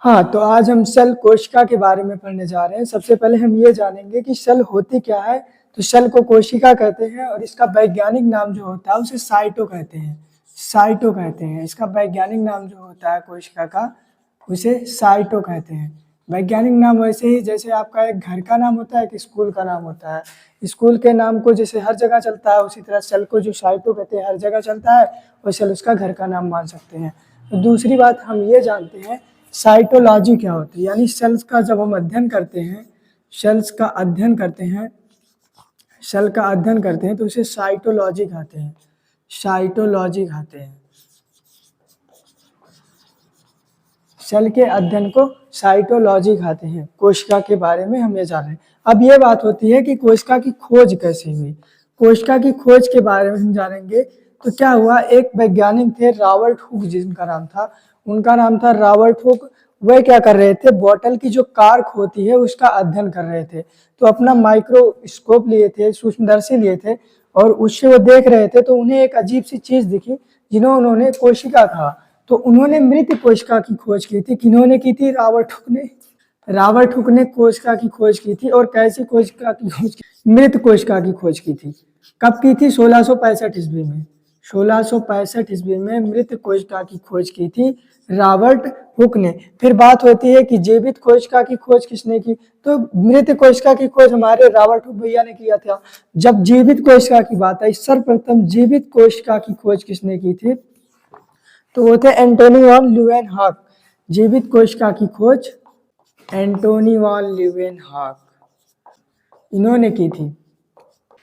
हाँ, तो आज हम सेल कोशिका के बारे में पढ़ने जा रहे हैं। सबसे पहले हम ये जानेंगे कि सेल होती क्या है। तो सेल को कोशिका कहते हैं और इसका वैज्ञानिक नाम जो होता है उसे साइटो कहते हैं। साइटो कहते हैं। इसका वैज्ञानिक नाम जो होता है कोशिका का उसे साइटो कहते हैं। वैज्ञानिक नाम वैसे ही जैसे आपका एक घर का नाम होता है, एक स्कूल का नाम होता है। स्कूल के नाम को जैसे हर जगह चलता है उसी तरह सेल को जो साइटो कहते हैं हर जगह चलता है और सेल उसका घर का नाम मान सकते हैं। तो दूसरी बात हम ये जानते हैं साइटोलॉजी क्या होती है, यानी सेल्स का जब हम अध्ययन करते हैं, सेल्स का अध्ययन करते हैं, सेल का अध्ययन करते हैं तो उसे साइटोलॉजी कहते हैं। साइटोलॉजी कहते हैं। सेल के अध्ययन को साइटोलॉजी कहते हैं। कोशिका के बारे में हम ये जान रहे हैं। अब ये बात होती है कि कोशिका की खोज कैसे हुई। कोशिका की खोज के बारे में हम जानेंगे। तो क्या हुआ, एक वैज्ञानिक थे रॉबर्ट हुक जिनका नाम था, उनका नाम था रॉबर्ट हुक। वह क्या कर रहे थे, बॉटल की जो कार्क होती है उसका अध्ययन कर रहे थे। तो अपना माइक्रोस्कोप लिए थे, सूक्ष्मदर्शी लिए थे और उससे वो देख रहे थे तो उन्हें एक अजीब सी चीज दिखी जिन्होंने उन्होंने कोशिका कहा। तो उन्होंने मृत कोशिका की खोज की थी। किन्होंने की थी, रॉबर्ट हुक ने। रॉबर्ट हुक ने कोशिका की खोज की थी। और कैसी कोशिका की खोज की? मृत कोशिका की खोज की थी। कब की थी? 1665 ईस्वी में। 1665 ईस्वी में मृत कोशिका की खोज की थी रॉबर्ट हुक ने। फिर बात होती है कि जीवित कोशिका की खोज किसने की? तो मृत कोशिका की खोज हमारे रॉबर्ट हुक भैया ने किया था। जब जीवित कोशिका की बात आई, सर्वप्रथम जीवित कोशिका की खोज किसने की थी? तो वो थे एंटोनी वॉन ल्यूवेनहॉक। जीवित कोशिका की खोज एंटोनी वॉन ल्यूवेनहॉक इन्होंने की थी।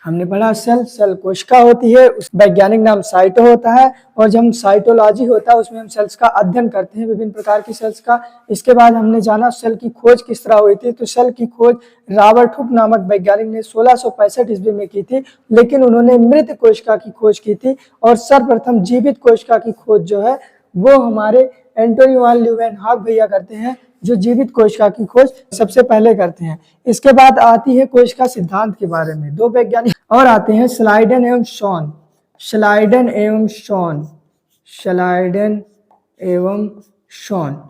हमने पढ़ा सेल कोशिका होती है, उस वैज्ञानिक नाम साइटो होता है। और जब हम साइटोलॉजी होता है उसमें हम सेल्स का अध्ययन करते हैं, विभिन्न प्रकार की सेल्स का। इसके बाद हमने जाना सेल की खोज किस तरह हुई थी। तो सेल की खोज रॉबर्ट हुक नामक वैज्ञानिक ने 1665 ईस्वी में की थी, लेकिन उन्होंने मृत कोशिका की खोज की थी। और सर्वप्रथम जीवित कोशिका की खोज जो है वो हमारे एंटोनी वॉन ल्यूवेनहॉक भैया करते हैं, जो जीवित कोशिका की खोज सबसे पहले करते हैं। इसके बाद आती है कोशिका सिद्धांत के बारे में। दो वैज्ञानिक और आते हैं, स्लाइडन एवं शॉन। स्लाइडन एवं शॉन। स्लाइडन एवं शॉन।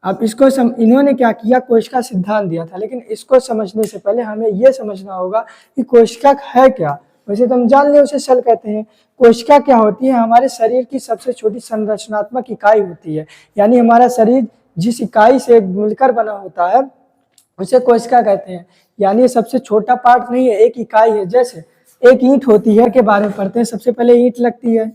अब इसको इन्होंने क्या किया, कोशिका सिद्धांत दिया था। लेकिन इसको समझने से पहले हमें यह समझना होगा कि कोशिका है क्या। वैसे तो हम जान लें उसे सेल कहते हैं। कोशिका क्या होती है? हमारे शरीर की सबसे छोटी संरचनात्मक इकाई होती है। यानी हमारा शरीर जिस इकाई से मिलकर बना होता है उसे कोशिका कहते हैं। यानी ये सबसे छोटा पार्ट नहीं है, एक इकाई है। जैसे एक ईंट होती है के बारे में पढ़ते हैं, सबसे पहले ईंट लगती है,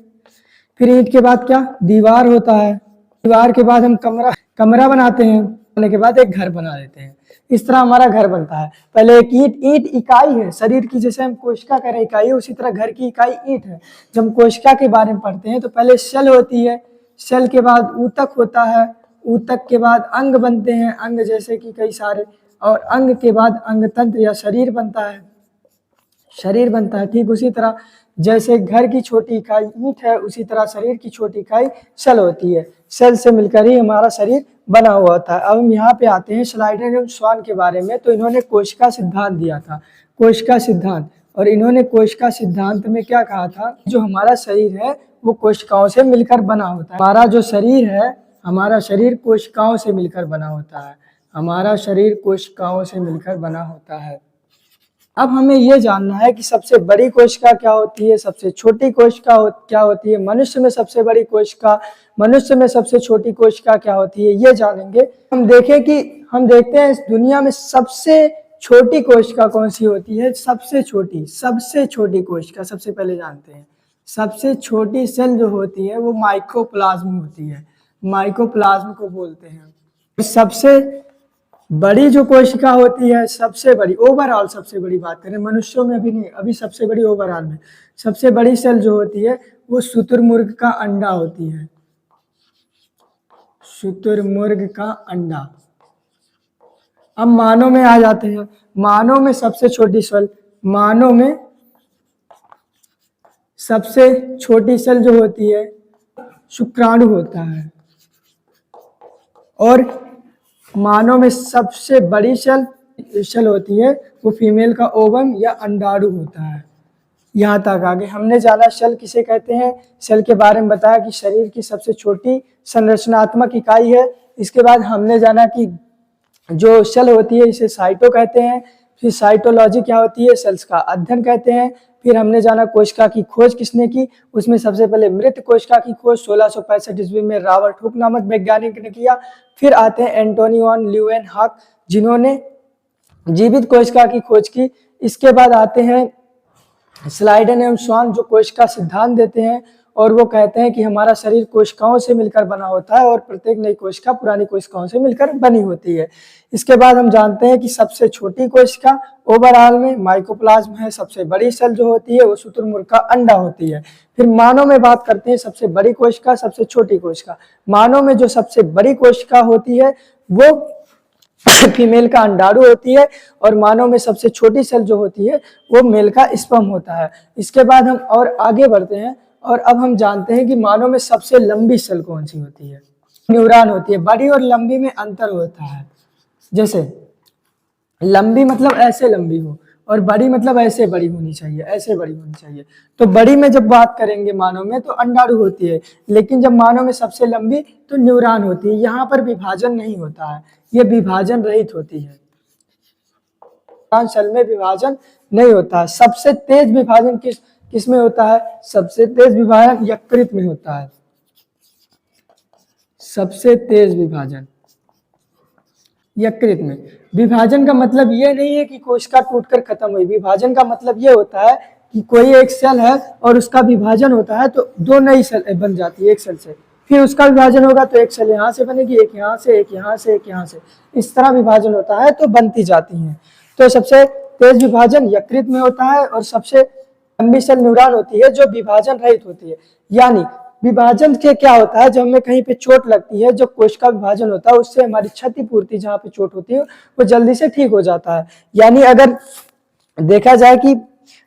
फिर ईंट के बाद क्या, दीवार होता है, दीवार के बाद हम कमरा बनाते हैं, बनाने के बाद एक घर बना देते हैं। इस तरह हमारा घर बनता है। पहले एक ईंट इकाई है शरीर की, जैसे हम कोशिका कह रहे हैं इकाई है, उसी तरह घर की इकाई ईंट है। जब हम कोशिका के बारे में पढ़ते हैं तो पहले सेल होती है, सेल के बाद ऊतक होता है, ऊतक के बाद अंग बनते हैं, अंग जैसे कि कई सारे, और अंग के बाद अंगतंत्र या शरीर बनता है, शरीर बनता है। ठीक उसी तरह जैसे घर की छोटी इकाई ईंट है, उसी तरह शरीर की छोटी इकाई सेल होती है। सेल से मिलकर ही हमारा शरीर बना हुआ होता है। अब हम यहाँ पे आते हैं स्लाइडन एवं स्वान के बारे में। तो इन्होंने कोशिका सिद्धांत दिया था, कोशिका सिद्धांत। और इन्होंने कोशिका सिद्धांत में क्या कहा था, जो हमारा शरीर है वो कोशिकाओं से मिलकर बना होता है। हमारा जो शरीर है, हमारा शरीर कोशिकाओं से मिलकर बना होता है। हमारा शरीर कोशिकाओं से मिलकर बना होता है। अब हमें यह जानना है कि सबसे बड़ी कोशिका क्या होती है, सबसे छोटी कोशिका क्या होती है, मनुष्य में सबसे बड़ी कोशिका, मनुष्य में सबसे छोटी कोशिका क्या होती है, ये जानेंगे। हम देखते हैं इस दुनिया में सबसे छोटी कोशिका कौन सी होती है। सबसे छोटी कोशिका सबसे पहले जानते हैं। सबसे छोटी सेल जो होती है वो माइकोप्लाज्म होती है, माइकोप्लाज्म को बोलते हैं। सबसे बड़ी जो कोशिका होती है, सबसे बड़ी ओवरऑल, सबसे बड़ी बात करें मनुष्यों में, अभी नहीं, अभी सबसे बड़ी ओवरऑल में सबसे बड़ी सेल जो होती है वो शुतुरमुर्ग का अंडा होती है। शुतुरमुर्ग का अंडा। अब मानव में आ जाते हैं। मानव में सबसे छोटी सेल, मानव में सबसे छोटी सेल जो होती है शुक्राणु होता है। और मानव में सबसे बड़ी सेल होती है वो फीमेल का ओवम या अंडाणु होता है। यहाँ तक आगे हमने जाना सेल किसे कहते हैं। सेल के बारे में बताया कि शरीर की सबसे छोटी संरचनात्मक इकाई है। इसके बाद हमने जाना कि जो सेल होती है इसे साइटो कहते हैं। फिर साइटोलॉजी क्या होती है, सेल्स का अध्ययन कहते हैं। फिर हमने जाना कोशिका की खोज किसने की, उसमें सबसे पहले मृत कोशिका की खोज 1665 ईस्वी में रॉबर्ट हुक नामक वैज्ञानिक ने किया। फिर आते हैं एंटोनी वॉन ल्यूवेनहॉक जिन्होंने जीवित कोशिका की खोज की। इसके बाद आते हैं स्लाइडन एवं स्वान जो कोशिका सिद्धांत देते हैं और वो कहते हैं कि हमारा शरीर कोशिकाओं से मिलकर बना होता है और प्रत्येक नई कोशिका पुरानी कोशिकाओं से मिलकर बनी होती है। इसके बाद हम जानते हैं कि सबसे छोटी कोशिका ओवरऑल में माइकोप्लाज्म है, सबसे बड़ी सेल जो होती है वो शुतुरमुर्ग का अंडा होती है। फिर मानव में बात करते हैं, सबसे बड़ी कोशिका सबसे छोटी कोशिका। मानव में जो सबसे बड़ी कोशिका होती है वो फीमेल का अंडाणु होती है और मानव में सबसे छोटी सेल जो होती है वो मेल का स्पर्म होता है। इसके बाद हम और आगे बढ़ते हैं और अब हम जानते हैं कि मानव में सबसे लंबी सेल कौन सी होती है, न्यूरॉन होती है। बड़ी और लंबी में अंतर होता है, जैसे लंबी मतलब ऐसे लंबी हो और बड़ी मतलब ऐसे बड़ी होनी चाहिए, ऐसे बड़ी होनी चाहिए। तो बड़ी में जब बात करेंगे मानव में तो अंडाणु होती है, लेकिन जब मानव में सबसे लंबी तो न्यूरॉन होती है। यहाँ पर विभाजन नहीं होता है, ये विभाजन रहित होती है। सेल में विभाजन नहीं होता है। सबसे तेज विभाजन किस में होता है, सबसे तेज विभाजन यकृत में होता है। सबसे तेज विभाजन यकृत में। विभाजन का मतलब ये नहीं है कि कोशिका टूटकर खत्म हुई, विभाजन का मतलब ये होता है कि कोई एक सेल है और उसका विभाजन होता है तो दो नई सेल बन जाती है एक सेल से, फिर उसका विभाजन होगा तो एक सेल यहाँ से बनेगी, एक यहाँ से, एक यहाँ से, एक यहाँ से, इस तरह विभाजन होता है तो बनती जाती हैं। तो सबसे तेज विभाजन यकृत में होता है और सबसे लंबी सेल न्यूरॉन होती है जो विभाजन रहित होती है। यानी विभाजन के क्या होता है, जब हमें कहीं पे चोट लगती है, जो कोशिका विभाजन होता है उससे हमारी क्षतिपूर्ति जहाँ पे चोट होती है वो जल्दी से ठीक हो जाता है। यानी अगर देखा जाए कि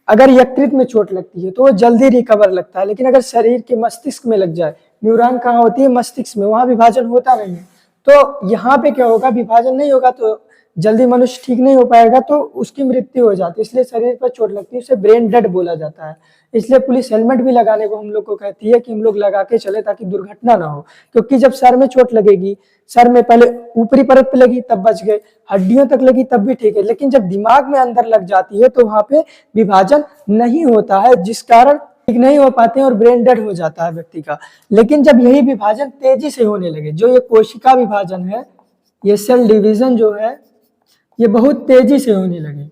अगर यकृत में चोट लगती है तो वो जल्दी रिकवर लगता है, लेकिन अगर शरीर के मस्तिष्क में लग जाए, न्यूरॉन कहाँ होती है, मस्तिष्क में, वहां विभाजन होता नहीं है, तो यहाँ पे क्या होगा, विभाजन नहीं होगा तो जल्दी मनुष्य ठीक नहीं हो पाएगा तो उसकी मृत्यु हो जाती है। इसलिए शरीर पर चोट लगती है उसे ब्रेन डेड बोला जाता है। इसलिए पुलिस हेलमेट भी लगाने को हम लोग को कहती है कि हम लोग लगा के चले ताकि दुर्घटना ना हो, क्योंकि जब सर में चोट लगेगी, सर में पहले ऊपरी परत पे लगी तब बच गए, हड्डियों तक लगी तब भी ठीक है, लेकिन जब दिमाग में अंदर लग जाती है तो वहां पे विभाजन नहीं होता है, जिस कारण ठीक नहीं हो पाते हैं और ब्रेन डेड हो जाता है व्यक्ति का। लेकिन जब यही विभाजन तेजी से होने लगे, जो ये कोशिका विभाजन है, ये सेल डिवीजन जो है, ये बहुत तेजी से होने लगे,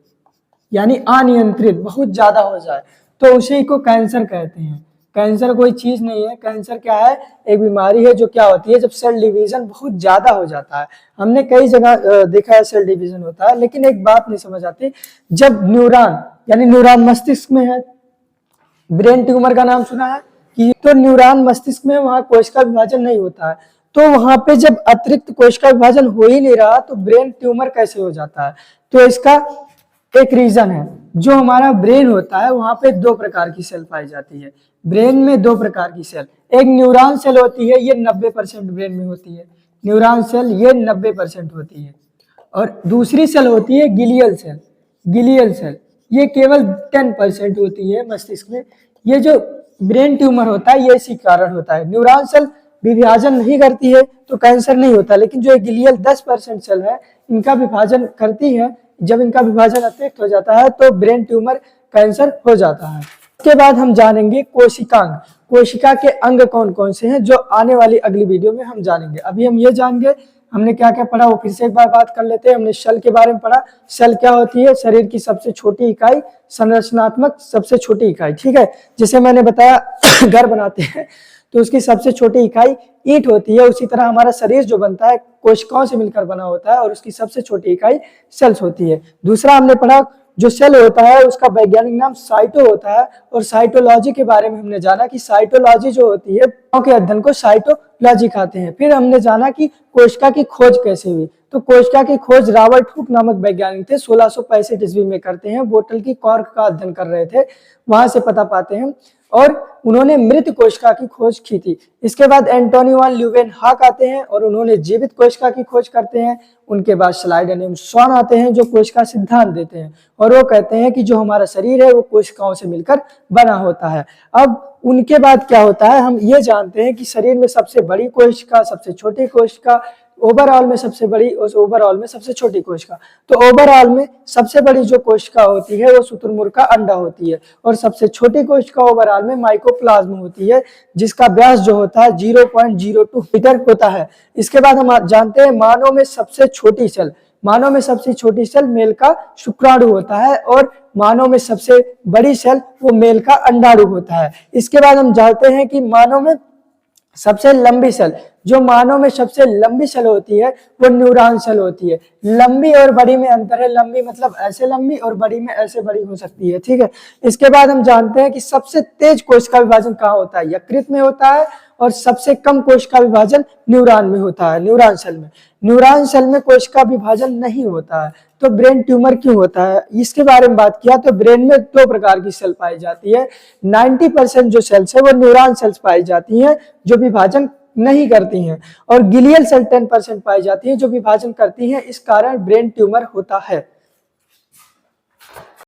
यानी अनियंत्रित बहुत ज्यादा हो जाए, तो उसी को कैंसर कहते हैं। कैंसर कोई चीज नहीं है, कैंसर क्या है, एक बीमारी है जो क्या होती है, जब सेल डिवीजन बहुत ज्यादा हो जाता है। हमने कई जगह देखा है सेल डिवीजन होता है, लेकिन एक बात नहीं समझ आती, जब न्यूरॉन यानी न्यूरॉन मस्तिष्क में है, ब्रेन ट्यूमर का नाम सुना है कि, तो न्यूरॉन मस्तिष्क में, वहां कोशिका विभाजन नहीं होता है, तो वहां पे जब अतिरिक्त कोशिका विभाजन हो ही नहीं रहा तो ब्रेन ट्यूमर कैसे हो जाता है। तो इसका एक रीजन है, जो हमारा ब्रेन होता है वहां पे दो प्रकार की सेल पाई जाती है। ब्रेन में दो प्रकार की सेल, एक न्यूरॉन सेल होती है, ये 90% ब्रेन में होती है, न्यूरॉन सेल ये 90% होती है, और दूसरी सेल होती है गिलियल सेल। गिलियल सेल ये केवल 10% होती है मस्तिष्क में। ये जो ब्रेन ट्यूमर होता है ये इसी कारण होता है। न्यूरॉन सेल विभाजन नहीं करती है तो कैंसर नहीं होता, लेकिन जो गिलियल 10% सेल है इनका विभाजन करती है, जब इनका विभाजन अतिरिक्त हो जाता है तो ब्रेन ट्यूमर कैंसर हो जाता है। इसके बाद हम जानेंगे कोशिकांग, कोशिका के अंग कौन कौन से हैं, जो आने वाली अगली वीडियो में हम जानेंगे। अभी हम ये जान गए हमने क्या क्या पढ़ा, वो फिर से एक बार बात कर लेते हैं। हमने सेल के बारे में पढ़ा, सेल क्या होती है, शरीर की सबसे छोटी इकाई, संरचनात्मक सबसे छोटी इकाई, ठीक है। जैसे मैंने बताया घर बनाते हैं तो उसकी सबसे छोटी इकाई ईंट होती है, उसी तरह हमारा शरीर जो बनता है कोशिकाओं से मिलकर बना होता है और उसकी सबसे छोटी इकाई सेल्स होती है। दूसरा हमने पढ़ा जो सेल होता है उसका वैज्ञानिक नाम साइटो होता है, और साइटोलॉजी के बारे में हमने जाना कि साइटोलॉजी जो होती है के अध्ययन को साइटोलॉजी कहते हैं। फिर हमने जाना कि कोशिका की खोज कैसे हुई, तो कोशिका की खोज रॉबर्ट हुक नामक वैज्ञानिक थे 1665 ईस्वी में करते हैं, बोतल की कॉर्क का अध्ययन कर रहे थे, वहां से पता पाते हैं, और उन्होंने मृत कोशिका की खोज की थी। इसके बाद एंटोनी वॉन ल्यूवेनहॉक आते हैं और उन्होंने जीवित कोशिका की खोज करते हैं। उनके बाद स्लाइडन एवं स्वान आते हैं जो कोशिका सिद्धांत देते हैं, और वो कहते हैं कि जो हमारा शरीर है वो कोशिकाओं से मिलकर बना होता है। अब उनके बाद क्या होता है, हम ये जानते हैं कि शरीर में सबसे बड़ी कोशिका, सबसे छोटी कोशिका, ओवरऑल में सबसे बड़ी और ओवरऑल में सबसे छोटी कोशिका। तो ओवरऑल में सबसे बड़ी जो कोशिका होती है वो शुतुरमुर्ग का अंडा होती है, और सबसे छोटी कोशिका ओवरऑल में माइकोप्लाज्म होती है, जिसका व्यास जो होता है 0.02 मीटर होता है। इसके बाद हम जानते हैं मानव में सबसे छोटी सेल, मानव में सबसे छोटी सेल मेल का शुक्राणु होता है, और मानव में सबसे बड़ी सेल वो मेल का अंडाणु होता है। इसके बाद हम जानते हैं कि मानव में सबसे लंबी सेल, जो मानव में सबसे लंबी सेल होती है वो न्यूरॉन सेल होती है। लंबी और बड़ी में अंतर है, लंबी मतलब ऐसे लंबी और बड़ी में ऐसे बड़ी हो सकती है, ठीक है। इसके बाद हम जानते हैं कि सबसे तेज कोशिका विभाजन कहाँ होता है, यकृत में होता है, और सबसे कम कोशिका विभाजन न्यूरॉन में होता है, न्यूरॉन सेल में। न्यूरॉन सेल में कोशिका विभाजन नहीं होता है। तो ब्रेन ट्यूमर क्यों होता है, इसके बारे में बात किया तो ब्रेन में दो प्रकार की सेल पाई जाती है। 90% जो सेल्स है वो न्यूरॉन सेल्स पाई जाती हैं जो विभाजन नहीं करती हैं, और ग्लियल सेल 10% पाई जाती है जो विभाजन करती हैं। इस कारण ब्रेन ट्यूमर होता है।